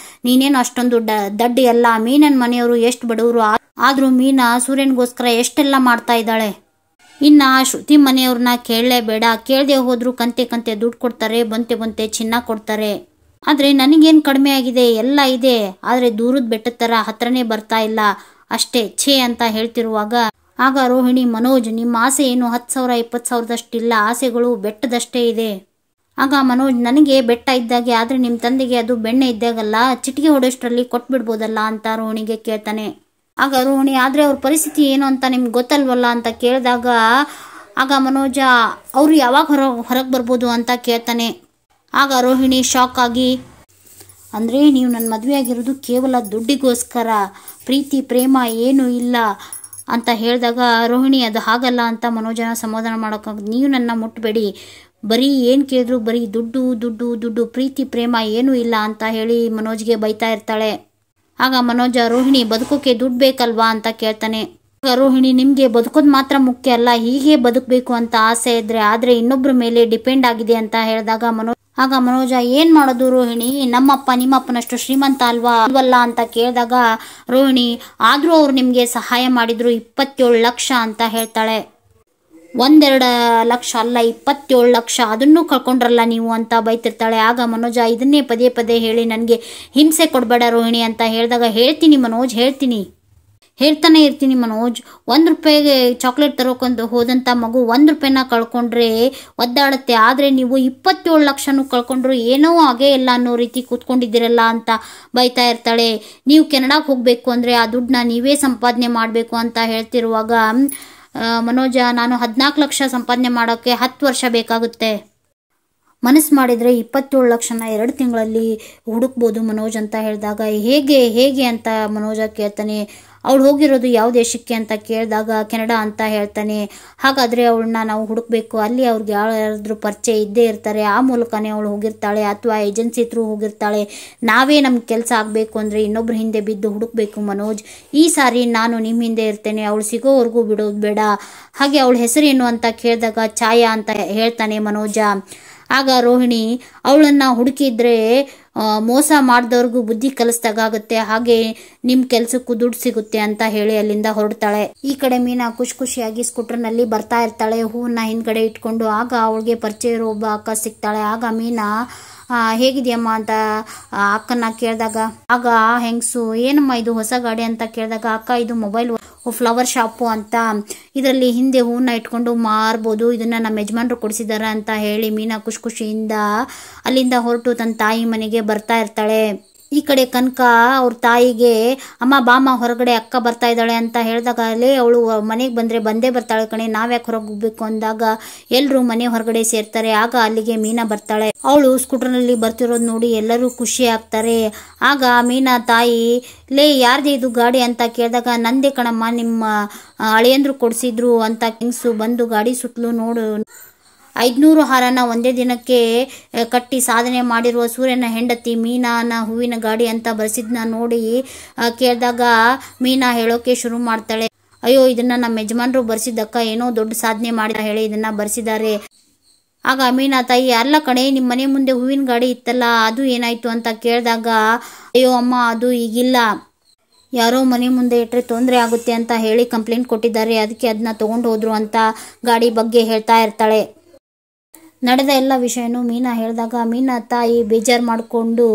ನೀನೇನು ಅಷ್ಟೊಂದು ದಡ್ಡಿ ಅಲ್ಲ. ಮೀನನ್ ಮನೆಯವರು ಎಷ್ಟು ಬಡವರು, ಆದ್ರೂ ಮೀನಾ ಸೂರ್ಯನ್ಗೋಸ್ಕರ ಎಷ್ಟೆಲ್ಲ ಮಾಡ್ತಾ ಇದ್ದಾಳೆ. ಇನ್ನ ಶ್ರುತಿ ಮನೆಯವ್ರನ್ನ ಕೇಳಲೇಬೇಡ, ಕೇಳದೆ ಹೋದ್ರು ಕಂತೆ ದುಡ್ಡು ಕೊಡ್ತಾರೆ, ಬಂತೆ ಚಿನ್ನ ಕೊಡ್ತಾರೆ. ಆದ್ರೆ ನನಗೇನು ಕಡಿಮೆ ಆಗಿದೆ, ಎಲ್ಲ ಇದೆ, ಆದ್ರೆ ದೂರದ ಬೆಟ್ಟದ ತರ ಹತ್ರನೇ ಬರ್ತಾ ಇಲ್ಲ ಅಷ್ಟೇ ಛೇ ಅಂತ ಹೇಳ್ತಿರುವಾಗ ಆಗ ರೋಹಿಣಿ ಮನೋಜ್ ನಿಮ್ಮ ಆಸೆ ಏನು 10,000 20 ಸಾವಿರದಷ್ಟಿಲ್ಲ, ಆಸೆಗಳು ಬೆಟ್ಟದಷ್ಟೇ ಇದೆ. ಆಗ ಮನೋಜ್ ನನಗೆ ಬೆಟ್ಟ ಇದ್ದಾಗೆ, ಆದ್ರೆ ನಿಮ್ಮ ತಂದೆಗೆ ಅದು ಬೆಣ್ಣೆ ಇದ್ದಾಗಲ್ಲ, ಚಿಟಿಕೆ ಹೊಡೋಷ್ಟರಲ್ಲಿ ಕೊಟ್ಬಿಡ್ಬೋದಲ್ಲ ಅಂತ ರೋಹಿಣಿಗೆ ಕೇಳ್ತಾನೆ. ಆಗ ರೋಹಿಣಿ ಆದ್ರೆ ಅವ್ರ ಪರಿಸ್ಥಿತಿ ಏನು ಅಂತ ನಿಮ್ಗೆ ಗೊತ್ತಲ್ವಲ್ಲ ಅಂತ ಕೇಳಿದಾಗ ಆಗ ಮನೋಜ ಅವರು ಯಾವಾಗ ಹೊರಗೆ ಬರ್ಬೋದು ಅಂತ ಕೇಳ್ತಾನೆ. ಆಗ ರೋಹಿಣಿ ಶಾಕ್ ಆಗಿ ಅಂದರೆ ನೀವು ನನ್ನ ಮದುವೆ ಆಗಿರೋದು ಕೇವಲ ದುಡ್ಡಿಗೋಸ್ಕರ, ಪ್ರೀತಿ ಪ್ರೇಮ ಏನೂ ಇಲ್ಲ ಅಂತ ಹೇಳಿದಾಗ ರೋಹಿಣಿ ಅದು ಹಾಗಲ್ಲ ಅಂತ ಮನೋಜನ ಸಮಾಧಾನ ಮಾಡೋಕ್ಕಾಗ ನೀವು ನನ್ನ ಮುಟ್ಟಬೇಡಿ, ಬರೀ ಏನು ಕೇಳಿದ್ರು ಬರೀ ದುಡ್ಡು ಪ್ರೀತಿ ಪ್ರೇಮ ಏನೂ ಇಲ್ಲ ಅಂತ ಹೇಳಿ ಮನೋಜ್ಗೆ ಬೈತಾ ಇರ್ತಾಳೆ. ಆಗ ಮನೋಜ ರೋಹಿಣಿ ಬದುಕೋಕೆ ದುಡ್ಡು ಬೇಕಲ್ವಾ ಅಂತ ಕೇಳ್ತಾನೆ. ಆಗ ರೋಹಿಣಿ ನಿಮಗೆ ಬದುಕೋದು ಮಾತ್ರ ಮುಖ್ಯ ಅಲ್ಲ, ಹೀಗೆ ಬದುಕಬೇಕು ಅಂತ ಆಸೆ ಇದ್ರೆ, ಆದರೆ ಇನ್ನೊಬ್ಬರ ಮೇಲೆ ಡಿಪೆಂಡ್ ಆಗಿದೆ ಅಂತ ಹೇಳಿದಾಗ ಮನೋಜ ಏನ್ ಮಾಡೋದು ರೋಹಿಣಿ, ನಮ್ಮಪ್ಪ ನಿಮ್ಮಪ್ಪನಷ್ಟು ಶ್ರೀಮಂತ ಅಲ್ವಲ್ಲ ಅಂತ ಕೇಳಿದಾಗ ರೋಹಿಣಿ ಆದ್ರೂ ಅವ್ರು ನಿಮ್ಗೆ ಸಹಾಯ ಮಾಡಿದ್ರು 27 ಲಕ್ಷ ಅಂತ ಹೇಳ್ತಾಳೆ. 1-2 ಲಕ್ಷ ಅಲ್ಲ 27 ಲಕ್ಷ, ಅದನ್ನು ಕಳ್ಕೊಂಡ್ರಲ್ಲ ನೀವು ಅಂತ ಬೈತಿರ್ತಾಳೆ. ಆಗ ಮನೋಜ ಇದನ್ನೇ ಪದೇ ಹೇಳಿ ನನಗೆ ಹಿಂಸೆ ಕೊಡಬೇಡ ರೋಹಿಣಿ ಅಂತ ಹೇಳಿದಾಗ ಹೇಳ್ತೀನಿ ಮನೋಜ್, ಹೇಳ್ತಾನೆ ಇರ್ತೀನಿ ಮನೋಜ್. 1 ರೂಪಾಯಿಗೆ ಚಾಕ್ಲೇಟ್ ತರೋಕೊಂದು ಹೋದಂಥ ಮಗು 1 ರೂಪಾಯಿನ ಕಳ್ಕೊಂಡ್ರೆ ಒದ್ದಾಡುತ್ತೆ, ಆದರೆ ನೀವು 27 ಲಕ್ಷನೂ ಕಳ್ಕೊಂಡ್ರು ಏನೋ ಹಾಗೇ ಇಲ್ಲ ಅನ್ನೋ ರೀತಿ ಕೂತ್ಕೊಂಡಿದ್ದೀರಲ್ಲ ಅಂತ ಬೈತಾ ಇರ್ತಾಳೆ. ನೀವು ಕೆನಡಾಗೆ ಹೋಗಬೇಕು ಅಂದರೆ ಆ ದುಡ್ಡನ್ನ ನೀವೇ ಸಂಪಾದನೆ ಮಾಡಬೇಕು ಅಂತ ಹೇಳ್ತಿರುವಾಗ ಮನೋಜ ನಾನು 14 ಲಕ್ಷ ಸಂಪಾದನೆ ಮಾಡೋಕ್ಕೆ 10 ವರ್ಷ ಬೇಕಾಗುತ್ತೆ, ಮನಸ್ಸು ಮಾಡಿದರೆ 27 ಲಕ್ಷನ 2 ತಿಂಗಳಲ್ಲಿ ಹುಡುಕ್ಬೋದು ಮನೋಜ್ ಅಂತ ಹೇಳಿದಾಗ ಹೇಗೆ ಅಂತ ಮನೋಜ ಕೇಳ್ತಾನೆ. ಅವಳು ಹೋಗಿರೋದು ಯಾವ ದೇಶಕ್ಕೆ ಅಂತ ಕೇಳಿದಾಗ ಕೆನಡಾ ಅಂತ ಹೇಳ್ತಾನೆ. ಹಾಗಾದರೆ ಅವಳನ್ನ ನಾವು ಹುಡುಕ್ಬೇಕು, ಅಲ್ಲಿ ಅವ್ರಿಗೆ ಯಾರಾದ್ರೂ ಪರಿಚಯ ಇದ್ದೇ ಇರ್ತಾರೆ, ಆ ಮೂಲಕನೇ ಅವಳು ಹೋಗಿರ್ತಾಳೆ ಅಥವಾ ಏಜೆನ್ಸಿ ಥ್ರೂ ಹೋಗಿರ್ತಾಳೆ. ನಾವೇ ನಮ್ಗೆ ಕೆಲಸ ಆಗಬೇಕು ಅಂದರೆ ಇನ್ನೊಬ್ರ ಹಿಂದೆ ಬಿದ್ದು ಹುಡುಕ್ಬೇಕು ಮನೋಜ್. ಈ ಸಾರಿ ನಾನು ನಿಮ್ಮ ಹಿಂದೆ ಇರ್ತೇನೆ, ಅವಳು ಸಿಗೋವರೆಗೂ ಬಿಡೋದು ಬೇಡ. ಹಾಗೆ ಅವಳ ಹೆಸರೇನು ಅಂತ ಕೇಳಿದಾಗ ಛಾಯಾ ಅಂತ ಹೇಳ್ತಾನೆ ಮನೋಜ. ಆಗ ರೋಹಿಣಿ ಅವಳನ್ನು ಹುಡುಕಿದ್ರೆ ಮೋಸ ಮಾಡಿದವ್ರಿಗೂ ಬುದ್ಧಿ ಕಲಿಸ್ದಾಗುತ್ತೆ, ಹಾಗೆ ನಿಮ್ಮ ಕೆಲಸಕ್ಕೂ ದುಡ್ಡು ಸಿಗುತ್ತೆ ಅಂತ ಹೇಳಿ ಅಲ್ಲಿಂದ ಹೊರಡ್ತಾಳೆ. ಈ ಕಡೆ ಮೀನಾ ಖುಷಿಯಾಗಿ ಸ್ಕೂಟರ್ನಲ್ಲಿ ಬರ್ತಾ ಇರ್ತಾಳೆ, ಹೂವನ್ನ ಹಿಂದ್ಗಡೆ ಇಟ್ಕೊಂಡು. ಆಗ ಅವಳಿಗೆ ಪರಿಚಯ ಇರೋ ಒಬ್ಬ ಅಕ್ಕ ಸಿಗ್ತಾಳೆ. ಆಗ ಮೀನಾ ಹೇಗಿದೆಯಮ್ಮ ಅಂತ ಅಕ್ಕನ ಕೇಳಿದಾಗ ಆಗ ಹೆಂಗಸು ಏನಮ್ಮ ಇದು ಹೊಸ ಗಾಡಿ ಅಂತ ಕೇಳಿದಾಗ ಅಕ್ಕ ಇದು ಮೊಬೈಲ್ ಫ್ಲವರ್ ಶಾಪು ಅಂತ, ಇದರಲ್ಲಿ ಹಿಂದೆ ಹೂವನ್ನ ಇಟ್ಕೊಂಡು ಮಾರ್ಬೋದು, ಇದನ್ನ ನಮ್ಮ ಯಜಮಾನ್ರು ಕೊಡಿಸಿದಾರ ಅಂತ ಹೇಳಿ ಮೀನಾ ಖುಷಿಯಿಂದ ಅಲ್ಲಿಂದ ಹೊರಟು ತನ್ನ ತಾಯಿ ಮನೆಗೆ ಬರ್ತಾ ಇರ್ತಾಳೆ. ಈ ಕಡೆ ಕನಕ ಅವ್ರ ತಾಯಿಗೆ ಅಮ್ಮ ಬಾಮ ಹೊರಗಡೆ ಅಕ್ಕ ಬರ್ತಾ ಇದ್ದಾಳೆ ಅಂತ ಹೇಳಿದಾಗ ಅಲ್ಲೇ ಅವಳು ಮನೆಗೆ ಬಂದೇ ಬರ್ತಾಳೆ ಕಣೆ, ನಾವ್ಯಾಕೆ ಹೊರಗೆ ಹೋಗ್ಬೇಕು ಅಂದಾಗ ಎಲ್ಲರೂ ಮನೆ ಹೊರಗಡೆ ಸೇರ್ತಾರೆ. ಆಗ ಅಲ್ಲಿಗೆ ಮೀನಾ ಬರ್ತಾಳೆ. ಅವಳು ಸ್ಕೂಟರ್ನಲ್ಲಿ ಬರ್ತಿರೋದು ನೋಡಿ ಎಲ್ಲರೂ ಖುಷಿ ಆಗ್ತಾರೆ. ಆಗ ಮೀನಾ ತಾಯಿ ಯಾರ್ದೇ ಇದು ಗಾಡಿ ಅಂತ ಕೇಳಿದಾಗ ನಂದೇ ಕಣಮ್ಮ, ನಿಮ್ಮ ಅಳಿಯಂದ್ರು ಕೊಡಿಸಿದ್ರು ಅಂತ ಹೆಂಗಸು ಬಂದು ಗಾಡಿ ಸುತ್ತಲೂ 500 ಹಾರನ ಒಂದೇ ದಿನಕ್ಕೆ ಕಟ್ಟಿ ಸಾಧನೆ ಮಾಡಿರುವ ಸೂರ್ಯನ ಹೆಂಡತಿ ಮೀನಾನ ಹೂವಿನ ಗಾಡಿ ಅಂತ ಬರೆಸಿದ್ನ ನೋಡಿ ಕೇಳಿದಾಗ ಮೀನಾ ಹೇಳೋಕೆ ಶುರು ಮಾಡ್ತಾಳೆ, ಅಯ್ಯೋ ಇದನ್ನ ನಮ್ಮ ಯಜಮಾನರು ಬರ್ಸಿದ್ದಕ್ಕ, ಏನೋ ದೊಡ್ಡ ಸಾಧನೆ ಮಾಡಿ ಹೇಳಿ ಇದನ್ನ ಬರ್ಸಿದ್ದಾರೆ. ಆಗ ಮೀನಾ ತಾಯಿ, ಅಲ್ಲ ಕಣೆ, ನಿಮ್ಮ ಮನೆ ಮುಂದೆ ಹೂವಿನ ಗಾಡಿ ಇತ್ತಲ್ಲ ಅದು ಏನಾಯ್ತು ಅಂತ ಕೇಳಿದಾಗ, ಅಯ್ಯೋ ಅಮ್ಮ ಅದು ಈಗಿಲ್ಲ, ಯಾರೋ ಮನೆ ಮುಂದೆ ಇಟ್ಟರೆ ತೊಂದರೆ ಆಗುತ್ತೆ ಅಂತ ಹೇಳಿ ಕಂಪ್ಲೇಂಟ್ ಕೊಟ್ಟಿದ್ದಾರೆ, ಅದಕ್ಕೆ ಅದನ್ನ ತಗೊಂಡು ಹೋದ್ರು ಅಂತ ಗಾಡಿ ಬಗ್ಗೆ ಹೇಳ್ತಾ ಇರ್ತಾಳೆ. ನಡೆದ ಎಲ್ಲ ವಿಷಯನೂ ಮೀನಾ ಹೇಳಿದಾಗ ಮೀನಾ ತಾಯಿ ಬೇಜಾರು ಮಾಡಿಕೊಂಡು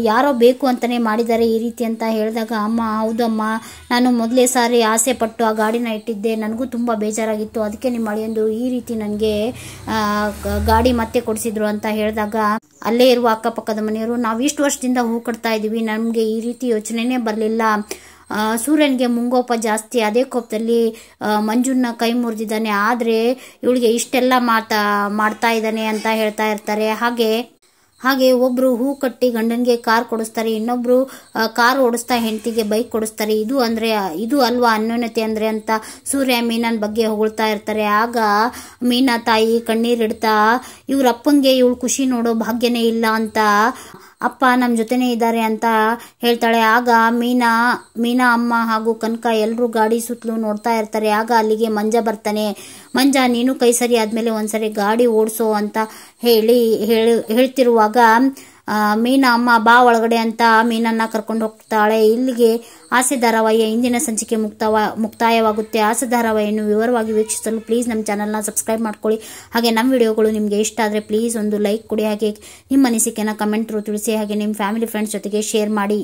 ಯಾರೋ ಬೇಕು ಅಂತಲೇ ಮಾಡಿದ್ದಾರೆ ಈ ರೀತಿ ಅಂತ ಹೇಳಿದಾಗ, ಅಮ್ಮ ಹೌದಮ್ಮ, ನಾನು ಮೊದಲೇ ಸಾರಿ ಆಸೆ ಪಟ್ಟು ಆ ಗಾಡಿನ ಇಟ್ಟಿದ್ದೆ, ನನಗೂ ತುಂಬ ಬೇಜಾರಾಗಿತ್ತು, ಅದಕ್ಕೆ ನಿಮ್ಮ ಅಳಿಯಂದು ಈ ರೀತಿ ನನಗೆ ಗಾಡಿ ಮತ್ತೆ ಕೊಡಿಸಿದ್ರು ಅಂತ ಹೇಳಿದಾಗ, ಅಲ್ಲೇ ಇರುವ ಅಕ್ಕಪಕ್ಕದ ಮನೆಯವರು, ನಾವು ಇಷ್ಟು ವರ್ಷದಿಂದ ಹೂ ಕಟ್ತಾ ಇದ್ದೀವಿ, ನಮಗೆ ಈ ರೀತಿ ಯೋಚನೆನೇ ಬರಲಿಲ್ಲ, ಸೂರ್ಯನಿಗೆ ಮುಂಗೋಪ ಜಾಸ್ತಿ, ಅದೇ ಕೋಪದಲ್ಲಿ ಮಂಜುನ ಕೈ ಮುರಿದಿದ್ದಾನೆ, ಆದರೆ ಇವಳಿಗೆ ಇಷ್ಟೆಲ್ಲ ಮಾಡ್ತಾ ಇದ್ದಾನೆ ಅಂತ ಹೇಳ್ತಾ ಇರ್ತಾರೆ. ಹಾಗೆ ಒಬ್ರು ಹೂ ಕಟ್ಟಿ ಗಂಡನಿಗೆ ಕಾರ್ ಕೊಡಿಸ್ತಾರೆ, ಇನ್ನೊಬ್ರು ಕಾರ್ ಓಡಿಸ್ತಾ ಹೆಂಡತಿಗೆ ಬೈಕ್ ಕೊಡಿಸ್ತಾರೆ, ಇದು ಅಲ್ವಾ ಅನ್ಯೋನ್ಯತೆ ಅಂದ್ರೆ ಅಂತ ಸೂರ್ಯ ಮೀನನ್ ಬಗ್ಗೆ ಹೊಗಳ್ತಾ ಇರ್ತಾರೆ. ಆಗ ಮೀನಾ ತಾಯಿ ಕಣ್ಣೀರಿಡ್ತಾ, ಇವ್ರ ಅಪ್ಪಂಗೆ ಇವಳು ಖುಷಿ ನೋಡೋ ಭಾಗ್ಯನೇ ಇಲ್ಲ ಅಂತ, ಅಪ್ಪ ನಮ್ಮ ಜೊತೆನೇ ಇದ್ದಾರೆ ಅಂತ ಹೇಳ್ತಾಳೆ. ಆಗ ಮೀನಾ ಅಮ್ಮ ಹಾಗೂ ಕನಕ ಎಲ್ಲರೂ ಗಾಡಿ ಸುತ್ತಲೂ ನೋಡ್ತಾ ಇರ್ತಾರೆ. ಆಗ ಅಲ್ಲಿಗೆ ಮಂಜ ಬರ್ತಾನೆ. ಮಂಜ, ನೀನು ಕೈ ಸರಿ ಆದ್ಮೇಲೆ ಒಂದ್ಸರಿ ಗಾಡಿ ಓಡಿಸೋ ಅಂತ ಹೇಳ್ತಿರುವಾಗ ಮೀನಾ ಅಮ್ಮ ಬಾ ಒಳಗಡೆ ಅಂತ ಮೀನನ್ನ ಕರ್ಕೊಂಡು ಹೋಗ್ತಾಳೆ. ಇಲ್ಲಿಗೆ ಆಸೆ ಧಾರಾವಾಹಿಯ ಇಂದಿನ ಸಂಚಿಕೆ ಮುಕ್ತಾಯವಾಗುತ್ತೆ. ಆಸೆ ಧಾರಾವಾಹಿಯನ್ನು ವಿವರವಾಗಿ ವೀಕ್ಷಿಸಲು ಪ್ಲೀಸ್ ನಮ್ಮ ಚಾನಲ್ನ ಸಬ್ಸ್ಕ್ರೈಬ್ ಮಾಡ್ಕೊಳ್ಳಿ. ಹಾಗೆ ನಮ್ಮ ವಿಡಿಯೋಗಳು ನಿಮಗೆ ಇಷ್ಟ ಆದರೆ ಪ್ಲೀಸ್ ಒಂದು ಲೈಕ್ ಕೊಡಿ. ಹಾಗೆ ನಿಮ್ಮ ಅನಿಸಿಕೆನ ಕಮೆಂಟ್ ಥ್ರೂ ತಿಳಿಸಿ. ಹಾಗೆ ನಿಮ್ಮ ಫ್ಯಾಮಿಲಿ ಫ್ರೆಂಡ್ಸ್ ಜೊತೆಗೆ ಶೇರ್ ಮಾಡಿ.